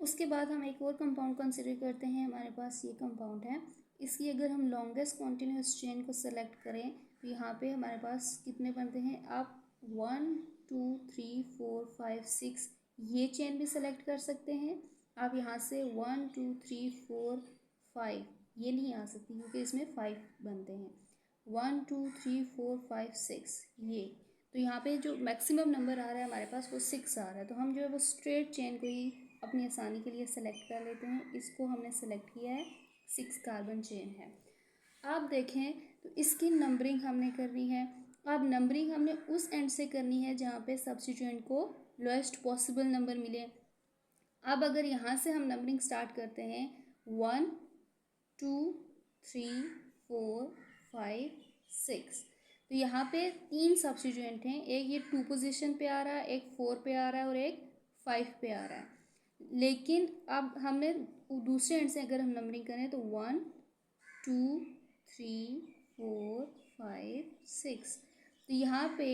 उसके बाद हम एक और कंपाउंड कंसिडर करते हैं। हमारे पास ये कंपाउंड है, इसकी अगर हम लॉन्गेस्ट कॉन्टिन्यूस चेन को सेलेक्ट करें तो यहाँ पे हमारे पास कितने बनते हैं, आप 1 2 3 4 5 6 ये चेन भी सेलेक्ट कर सकते हैं। आप यहाँ से 1 2 3 4 5 ये नहीं आ सकती क्योंकि इसमें 5 बनते हैं। 1 2 3 4 5 6 ये, तो यहाँ पे जो मैक्सिमम नंबर आ रहा है हमारे पास वो 6 आ रहा है, तो हम जो है वो स्ट्रेट चेन को ही अपनी आसानी के लिए सेलेक्ट कर लेते हैं। इसको हमने सेलेक्ट किया है, 6 कार्बन चेन है। आप देखें तो इसकी नंबरिंग हमने करनी है। अब नंबरिंग हमने उस एंड से करनी है जहाँ पे सब्स्टिट्यूएंट को लोएस्ट पॉसिबल नंबर मिले। अब अगर यहाँ से हम नंबरिंग स्टार्ट करते हैं 1 2 3 4 5 6, तो यहाँ पे 3 सब्स्टिट्यूएंट हैं, एक ये 2 पोजीशन पे आ रहा है, एक 4 पे आ रहा है और एक 5 पे आ रहा है। लेकिन अब हमने दूसरे एंड से अगर हम नंबरिंग करें तो 1 2 3 4 5 6, तो यहाँ पे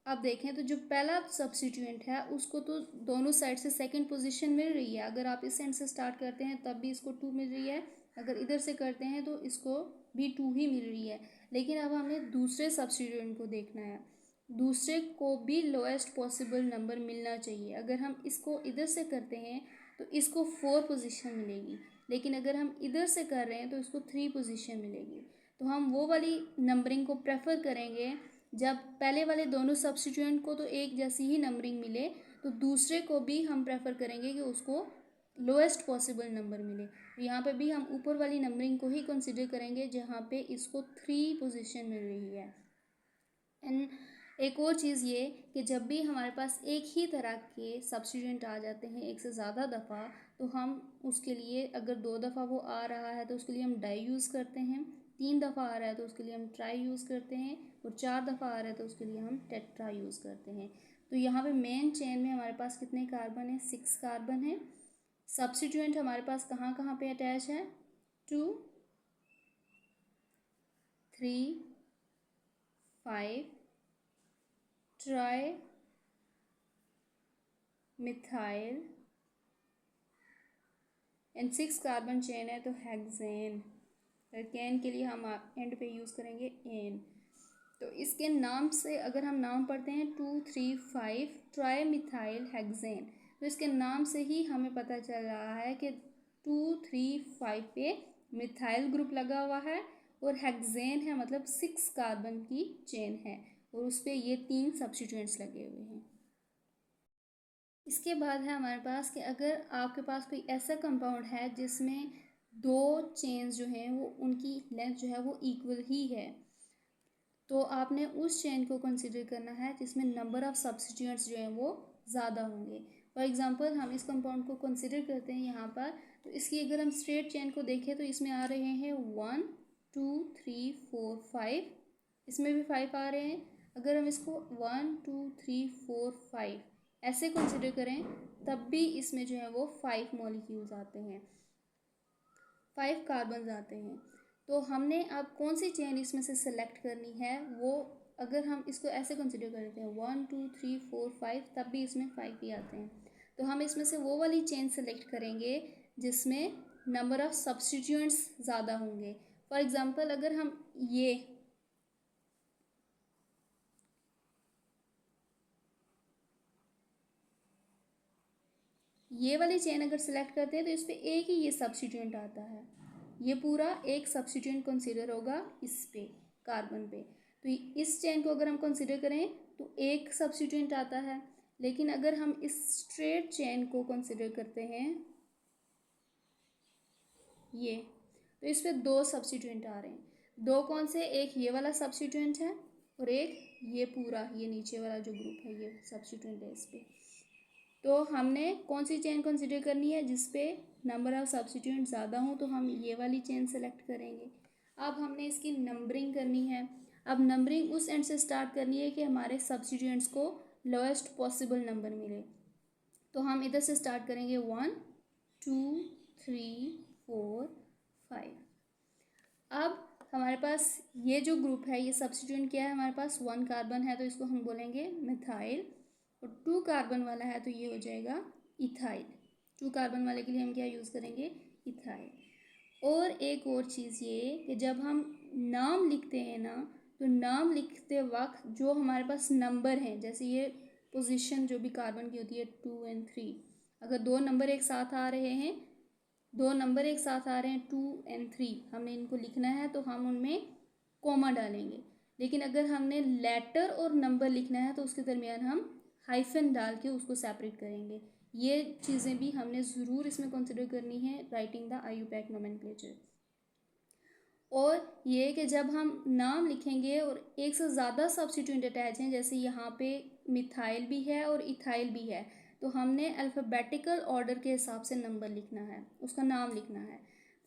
आप देखें तो जो पहला सब्स्टिट्यूएंट है उसको तो दोनों साइड से सेकंड पोजीशन मिल रही है। अगर आप इस एंड से स्टार्ट करते हैं तब भी इसको 2 मिल रही है, अगर इधर से करते हैं तो इसको भी 2 ही मिल रही है। लेकिन अब हमें दूसरे सब्स्टिट्यूएंट को देखना है, दूसरे को भी लोएस्ट पॉसिबल नंबर मिलना चाहिए। अगर हम इसको इधर से करते हैं तो इसको 4 पोजीशन मिलेगी, लेकिन अगर हम इधर से कर रहे हैं तो इसको 3 पोजीशन मिलेगी। तो हम वो वाली नंबरिंग को प्रेफर करेंगे जब पहले वाले दोनों सब्स्टिट्यूएंट को तो एक जैसी ही नंबरिंग मिले, तो दूसरे को भी हम प्रेफर करेंगे कि उसको लोएस्ट पॉसिबल नंबर मिले। तो यहाँ पे भी हम ऊपर वाली नंबरिंग को ही कंसिडर करेंगे जहाँ पे इसको 3 पोजीशन मिल रही है। एंड एक और चीज़ ये कि जब भी हमारे पास एक ही तरह के सब्स्टिट्यूएंट आ जाते हैं एक से ज़्यादा दफ़ा, तो हम उसके लिए अगर 2 दफ़ा वो आ रहा है तो उसके लिए हम डाई यूज़ करते हैं, 3 दफ़ा आ रहा है तो उसके लिए हम ट्राई यूज़ करते हैं, और 4 दफ़ा आ रहा है तो उसके लिए हम टेट्रा यूज़ करते हैं। तो यहाँ पे मेन चेन में हमारे पास कितने कार्बन है, 6 कार्बन है। सब्स्टिट्यूएंट हमारे पास कहाँ कहाँ पे अटैच है, 2 3 5 tri methyl and 6 carbon chain है तो हेक्सेन। कैन के लिए हम एंड पे यूज़ करेंगे एन। तो इसके नाम से अगर हम नाम पढ़ते हैं 2 3 5 ट्राई मिथाइल हेक्सेन, तो इसके नाम से ही हमें पता चल रहा है कि 2 3 5 पे मिथाइल ग्रुप लगा हुआ है और हेक्सेन है, मतलब 6 कार्बन की चेन है और उस पर ये 3 सब्स्टिट्यूएंट्स लगे हुए हैं। इसके बाद है हमारे पास कि अगर आपके पास कोई ऐसा कंपाउंड है जिसमें 2 चेन्स जो हैं वो उनकी लेंथ जो है वो इक्वल ही है, तो आपने उस चेन को कंसिडर करना है जिसमें नंबर ऑफ़ सब्स्टिट्यूएंट्स जो हैं वो ज़्यादा होंगे। फॉर एग्जांपल हम इस कंपाउंड को कंसिडर करते हैं यहाँ पर, तो इसकी अगर हम स्ट्रेट चेन को देखें तो इसमें आ रहे हैं 1 2 3 4 5, इसमें भी 5 आ रहे हैं। अगर हम इसको 1 2 3 4 5 ऐसे कंसिडर करें तब भी इसमें जो है वो 5 मॉलिक्यूल्स आते हैं, 5 कार्बन आते हैं। तो हमने अब कौन सी चेन इसमें से सेलेक्ट करनी है, वो अगर हम इसको ऐसे कंसिडर करते हैं 1 2 3 4 5 तब भी इसमें 5 ही आते हैं, तो हम इसमें से वो वाली चेन सेलेक्ट करेंगे जिसमें नंबर ऑफ़ सब्स्टिट्यूएंट्स ज़्यादा होंगे। फॉर एग्ज़ाम्पल अगर हम ये वाली चेन अगर सेलेक्ट करते हैं तो इस पर एक ही ये सब्स्टिट्यूएंट आता है, ये पूरा एक सब्स्टिट्यूएंट कंसीडर होगा इस पे कार्बन पे। तो इस चेन को अगर हम कंसीडर करें तो एक सब्स्टिट्यूएंट आता है, लेकिन अगर हम इस स्ट्रेट चेन को कंसीडर करते हैं ये, तो इस पे 2 सब्स्टिट्यूएंट आ रहे हैं। 2 कौन से, एक ये वाला सब्स्टिट्यूएंट है और एक ये पूरा ये नीचे वाला जो ग्रुप है ये सब्स्टिट्यूएंट है इस पे। तो हमने कौन सी चेन कंसिडर करनी है जिसपे नंबर ऑफ़ सब्स्टिट्यूएंट ज़्यादा हो, तो हम ये वाली चेन सेलेक्ट करेंगे। अब हमने इसकी नंबरिंग करनी है। अब नंबरिंग उस एंड से स्टार्ट करनी है कि हमारे सब्स्टिट्यूएंट्स को लोएस्ट पॉसिबल नंबर मिले। तो हम इधर से स्टार्ट करेंगे 1 2 3 4 5। अब हमारे पास ये जो ग्रुप है ये सब्स्टिट्यूएंट क्या है, हमारे पास 1 कार्बन है तो इसको हम बोलेंगे मिथाइल, और 2 कार्बन वाला है तो ये हो जाएगा इथाइल। 2 कार्बन वाले के लिए हम क्या यूज़ करेंगे, इथाइल। और एक और चीज़ ये कि जब हम नाम लिखते हैं ना, तो नाम लिखते वक्त जो हमारे पास नंबर हैं, जैसे ये पोजीशन जो भी कार्बन की होती है 2 और 3, अगर दो नंबर एक साथ आ रहे हैं, 2 और 3, हमने इनको लिखना है तो हम उनमें कॉमा डालेंगे। लेकिन अगर हमने लेटर और नंबर लिखना है तो उसके दरमियान हम हाइफन डाल के उसको सेपरेट करेंगे। ये चीज़ें भी हमने ज़रूर इसमें कंसिडर करनी है राइटिंग द IUPAC नोमेनक्लेचर। और ये कि जब हम नाम लिखेंगे और एक से ज़्यादा सब्स्टिट्यूएंट अटैच हैं, जैसे यहाँ पे मिथाइल भी है और इथाइल भी है, तो हमने अल्फ़ाबेटिकल ऑर्डर के हिसाब से नंबर लिखना है, उसका नाम लिखना है।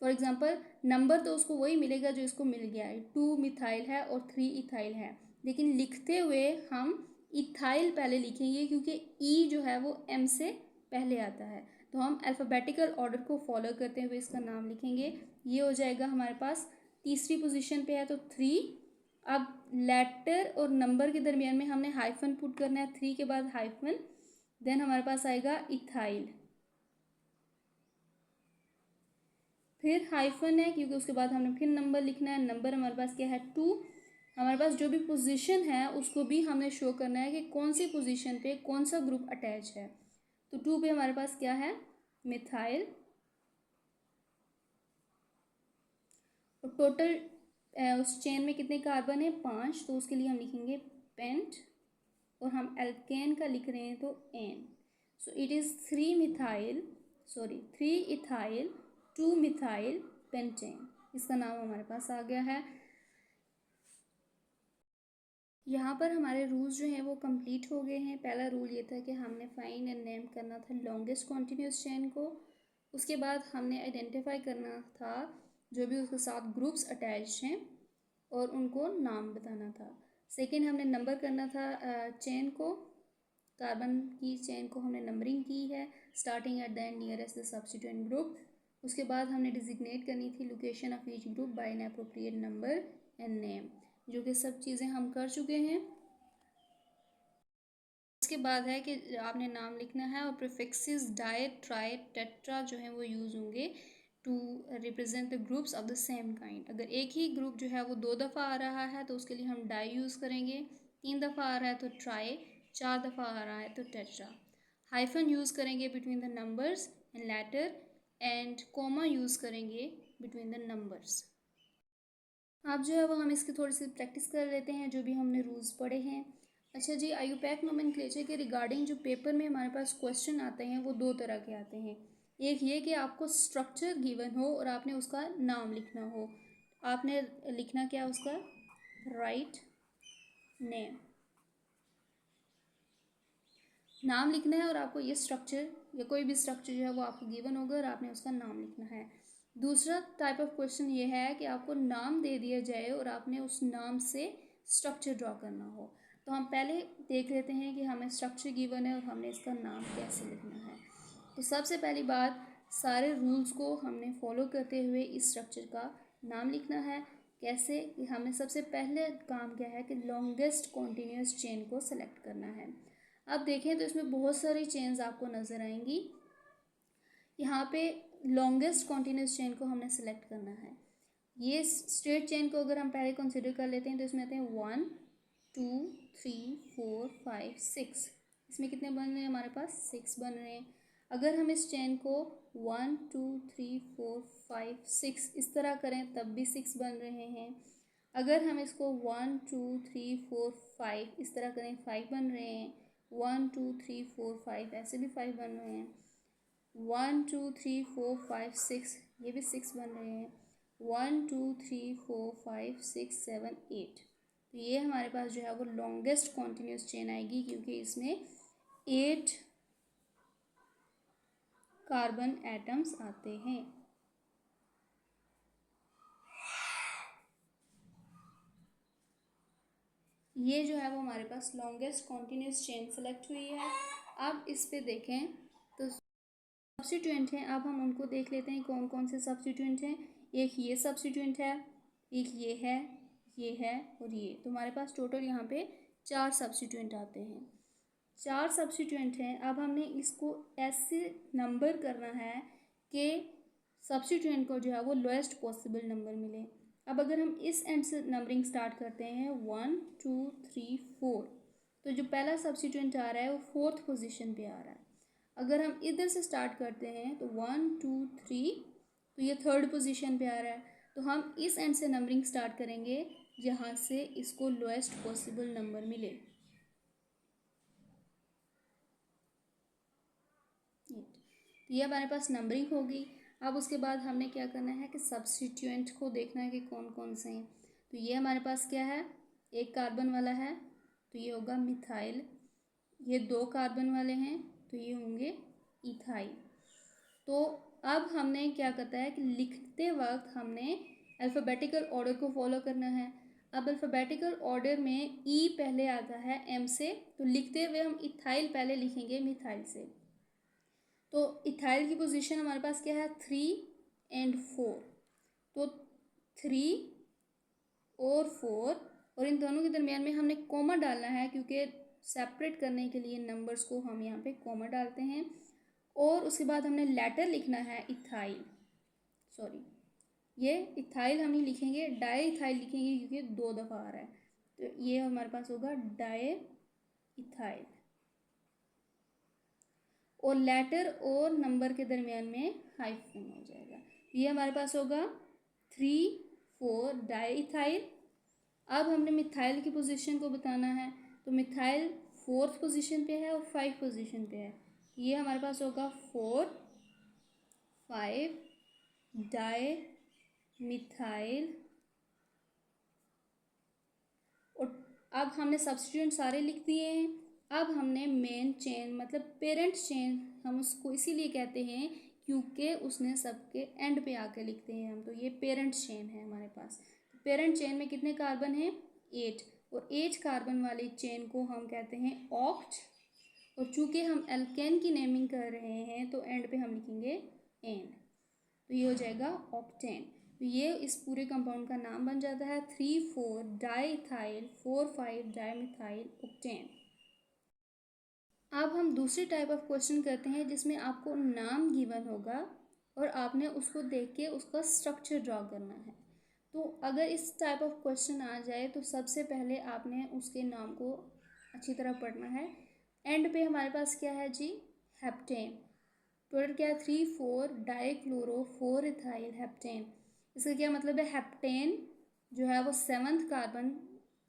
फॉर एग्जांपल नंबर तो उसको वही मिलेगा जो इसको मिल गया है, 2 मिथाइल है और 3 इथाइल है, लेकिन लिखते हुए हम इथाइल पहले लिखेंगे क्योंकि ई जो है वो एम से पहले आता है, तो हम अल्फ़ाबेटिकल ऑर्डर को फॉलो करते हुए इसका नाम लिखेंगे। ये हो जाएगा हमारे पास, तीसरी पोजीशन पे है तो 3। अब लेटर और नंबर के दरमियान में हमने हाइफन पुट करना है, 3 के बाद हाइफन, देन हमारे पास आएगा इथाइल, फिर हाइफन है क्योंकि उसके बाद हमने फिर नंबर लिखना है। नंबर हमारे पास क्या है, 2। हमारे पास जो भी पोजीशन है उसको भी हमें शो करना है कि कौन सी पोजीशन पे कौन सा ग्रुप अटैच है। तो 2 पे हमारे पास क्या है, मिथाइल। और टोटल उस चेन में कितने कार्बन है, 5, तो उसके लिए हम लिखेंगे पेंट, और हम एल्केन का लिख रहे हैं तो N. So it is 3 ethyl 2 methyl pentane, इसका नाम हमारे पास आ गया है। यहाँ पर हमारे रूल्स जो हैं वो कंप्लीट हो गए हैं। पहला रूल ये था कि हमने फाइंड एंड नेम करना था लॉन्गेस्ट कॉन्टिन्यूस चेन को। उसके बाद हमने आइडेंटिफाई करना था जो भी उसके साथ ग्रुप्स अटैच हैं और उनको नाम बताना था। सेकेंड, हमने नंबर करना था चेन को, कार्बन की चेन को हमने नंबरिंग की है starting at the end nearest the substituent group. उसके बाद हमने डिजिग्नेट करनी थी location of each group by N appropriate number and name, जो कि सब चीज़ें हम कर चुके हैं। इसके बाद है कि आपने नाम लिखना है और प्रीफिक्सेस डाई, ट्राई, टेट्रा जो है वो यूज़ होंगे to represent the groups of the same kind. अगर एक ही ग्रुप जो है वो 2 दफ़ा आ रहा है तो उसके लिए हम डाई यूज़ करेंगे, 3 दफ़ा आ रहा है तो ट्राई, 4 दफ़ा आ रहा है तो टेट्रा। हाइफन यूज़ करेंगे between the numbers and later, and comma use करेंगे बिटवीन द नंबर्स। आप जो है वो हम इसकी थोड़ी सी प्रैक्टिस कर लेते हैं जो भी हमने रूल्स पढ़े हैं। अच्छा जी, IUPAC नोमेनक्लेचर के रिगार्डिंग जो पेपर में हमारे पास क्वेश्चन आते हैं वो 2 तरह के आते हैं। एक ये कि आपको स्ट्रक्चर गिवन हो और आपने उसका नाम लिखना हो। आपने लिखना क्या उसका, राइट नेम, नाम लिखना है और आपको ये स्ट्रक्चर या कोई भी स्ट्रक्चर जो है वो आपको गिवन होगा और आपने उसका नाम लिखना है। दूसरा टाइप ऑफ क्वेश्चन ये है कि आपको नाम दे दिया जाए और आपने उस नाम से स्ट्रक्चर ड्रॉ करना हो। तो हम पहले देख लेते हैं कि हमें स्ट्रक्चर गिवन है और हमने इसका नाम कैसे लिखना है। तो सबसे पहली बात, सारे रूल्स को हमने फॉलो करते हुए इस स्ट्रक्चर का नाम लिखना है। कैसे, कि हमें सबसे पहले काम क्या है कि लॉन्गेस्ट कॉन्टिन्यूस चेन को सेलेक्ट करना है। अब देखें तो इसमें बहुत सारी चेन्स आपको नज़र आएंगी। यहाँ पे लॉन्गेस्ट कॉन्टिन्यूस चेन को हमने सेलेक्ट करना है। ये स्ट्रेट चेन को अगर हम पहले कंसिडर कर लेते हैं तो इसमें आते हैं 1 2 3 4 5 6। इसमें कितने बन रहे हैं, हमारे पास 6 बन रहे हैं। अगर हम इस चेन को 1 2 3 4 5 6 इस तरह करें तब भी 6 बन रहे हैं। अगर हम इसको 1 2 3 4 5 इस तरह करें 5 बन रहे हैं। 1 2 3 4 5 ऐसे भी 5 बन रहे हैं। 1 2 3 4 5 6 ये भी 6 बन रहे हैं। 1 2 3 4 5 6 7 8। तो ये हमारे पास जो है वो लॉन्गेस्ट कॉन्टिन्यूस चेन आएगी क्योंकि इसमें 8 कार्बन एटम्स आते हैं। ये जो है वो हमारे पास लॉन्गेस्ट कॉन्टिन्यूस चेन सेलेक्ट हुई है। अब इस पे देखें तो सब्स्टिट्यूएंट हैं, अब हम उनको देख लेते हैं कौन कौन से सब्स्टिट्यूएंट हैं। एक ये सब्स्टिट्यूएंट है, एक ये है और ये। तो हमारे पास टोटल यहाँ पे 4 सब्स्टिट्यूएंट आते हैं। 4 सब्स्टिट्यूएंट हैं। अब हमने इसको ऐसे नंबर करना है कि सब्स्टिट्यूएंट को जो है वो लोएस्ट पॉसिबल नंबर मिले। अब अगर हम इस एंड से नंबरिंग स्टार्ट करते हैं 1 2 3 4, तो जो पहला सब्स्टिट्यूएंट आ रहा है वो 4th पोजीशन पे आ रहा है। अगर हम इधर से स्टार्ट करते हैं तो 1 2 3, तो ये 3rd पोजीशन पे आ रहा है। तो हम इस एंड से नंबरिंग स्टार्ट करेंगे जहाँ से इसको लोएस्ट पॉसिबल नंबर मिले। तो ये हमारे पास नंबरिंग होगी। अब उसके बाद हमने क्या करना है कि सब्स्टिट्यूएंट को देखना है कि कौन कौन से हैं। तो ये हमारे पास क्या है, एक कार्बन वाला है तो ये होगा मिथाइल। ये 2 कार्बन वाले हैं तो ये होंगे इथाइल। तो अब हमने क्या करता है कि लिखते वक्त हमने अल्फ़ाबेटिकल ऑर्डर को फॉलो करना है। अब अल्फ़ाबेटिकल ऑर्डर में ई पहले आता है एम से, तो लिखते हुए हम इथाइल पहले लिखेंगे मिथाइल से। तो इथाइल की पोजीशन हमारे पास क्या है 3 और 4, तो 3 और 4, और इन दोनों के दरमियान में हमने कॉमा डालना है क्योंकि सेपरेट करने के लिए नंबर्स को हम यहाँ पे कॉमा डालते हैं। और उसके बाद हमने लेटर लिखना है इथाइल, सॉरी ये इथाइल हम नहीं लिखेंगे, डाई इथाइल लिखेंगे क्योंकि 2 दफ़ा आ रहा है। तो ये हमारे पास होगा डाई इथाइल, और लेटर और नंबर के दरमियान में हाइफन हो जाएगा। ये हमारे पास होगा 3 4 डाई इथाइल। अब हमने मिथाइल की पोजीशन को बताना है, तो मिथाइल 4th पोजीशन पे है और 5 पोजीशन पे है। ये हमारे पास होगा 4 5 डाई मिथाइल। और अब हमने सब्स्टिट्यूएंट सारे लिख दिए हैं। अब हमने मेन चेन मतलब पेरेंट चेन, हम उसको इसीलिए कहते हैं क्योंकि उसने सबके एंड पे आके लिखते हैं हम, तो ये पेरेंट चेन है हमारे पास। पेरेंट चेन में कितने कार्बन हैं 8, और 8 कार्बन वाली चेन को हम कहते हैं ऑक्ट। और चूँकि हम एल्केन की नेमिंग कर रहे हैं तो एंड पे हम लिखेंगे एन, तो ये हो जाएगा ऑक्टेन। तो ये इस पूरे कंपाउंड का नाम बन जाता है 3 4 डाईथाइल 4 5 डाईमिथाइल ऑक्टेन। अब हम दूसरी टाइप ऑफ क्वेश्चन करते हैं जिसमें आपको नाम गिवन होगा और आपने उसको देख के उसका स्ट्रक्चर ड्रॉ करना है। तो अगर इस टाइप ऑफ क्वेश्चन आ जाए तो सबसे पहले आपने उसके नाम को अच्छी तरह पढ़ना है। एंड पे हमारे पास क्या है जी, हेप्टेन। टोटल क्या है 3 4 डाईक्लोरो 4 इथाइल हेप्टेन। इसका क्या मतलब है, हेप्टेन जो है वो 7th कार्बन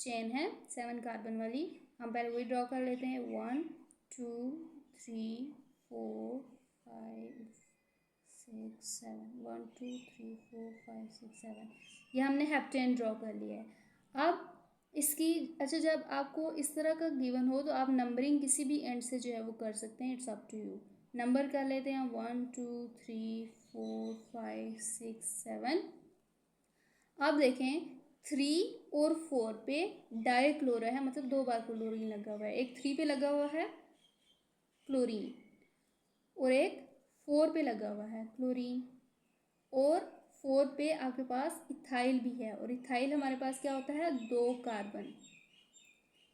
चेन है, 7 कार्बन वाली। हम पहले वही ड्रॉ कर लेते हैं 1 2 3 4 5 6 7 1 2 3 4 5 6 7, ये हमने हेप्टेन ड्रॉ कर लिया है। अब इसकी अच्छा, जब आपको इस तरह का गिवन हो तो आप नंबरिंग किसी भी एंड से जो है वो कर सकते हैं, it's up to you. Number कर लेते हैं 1 2 3 4 5 6 7। अब देखें 3 और 4 पे डाईक्लोरो है, मतलब 2 बार क्लोरीन लगा हुआ है। एक 3 पे लगा हुआ है क्लोरीन और एक 4 पे लगा हुआ है क्लोरीन, और 4 पे आपके पास इथाइल भी है, और इथाइल हमारे पास क्या होता है 2 कार्बन।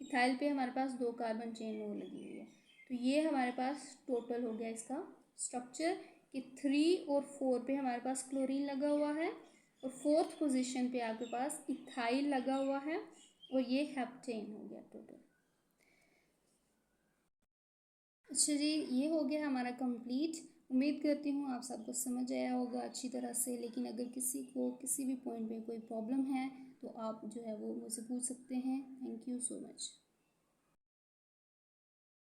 इथाइल पे हमारे पास 2 कार्बन चेन और लगी हुई है। तो ये हमारे पास टोटल हो गया इसका स्ट्रक्चर कि 3 और 4 पे हमारे पास क्लोरीन लगा हुआ है, और 4th पोजीशन पे आपके पास इथाइल लगा हुआ है, और ये हेप्टेन हो गया टोटल। अच्छा जी, ये हो गया हमारा कंप्लीट। उम्मीद करती हूँ आप सबको समझ आया होगा अच्छी तरह से। लेकिन अगर किसी को किसी भी पॉइंट पे कोई प्रॉब्लम है तो आप जो है वो मुझसे पूछ सकते हैं। Thank you so much.